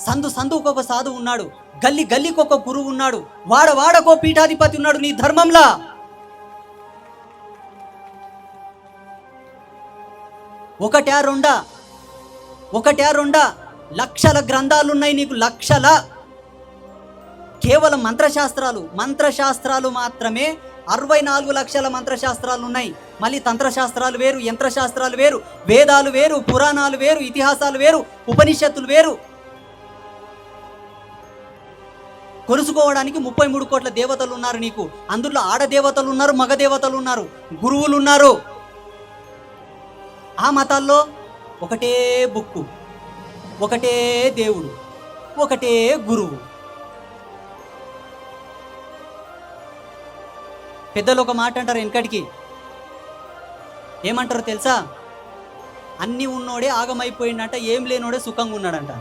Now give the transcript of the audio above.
సందుకు ఒక సాధువు ఉన్నాడు, గల్లీకి ఒక గురువు ఉన్నాడు, వాడకో పీఠాధిపతి ఉన్నాడు నీ ధర్మంలా. ఒకటా రెండా లక్షల గ్రంథాలున్నాయి నీకు, లక్షల. కేవలం మంత్రశాస్త్రాలు మాత్రమే 64 లక్షల మంత్రశాస్త్రాలు ఉన్నాయి. మళ్ళీ తంత్రశాస్త్రాలు వేరు, యంత్రశాస్త్రాలు వేరు, వేదాలు వేరు, పురాణాలు వేరు, ఇతిహాసాలు వేరు, ఉపనిషత్తులు వేరు. కొలుసుకోవడానికి 33 కోట్ల దేవతలు ఉన్నారు నీకు. అందులో ఆడదేవతలు ఉన్నారు, మగ దేవతలు ఉన్నారు, గురువులు ఉన్నారు. ఆ మతాల్లో ఒకటే బుక్కు, ఒకటే దేవుడు, ఒకటే గురువు. పెద్దలు ఒక మాట అంటారు వెనకటికి, ఏమంటారో తెలుసా? అన్నీ ఉన్నోడే ఆగమైపోయిందంట, ఏం లేనోడే సుఖంగా ఉన్నాడంట.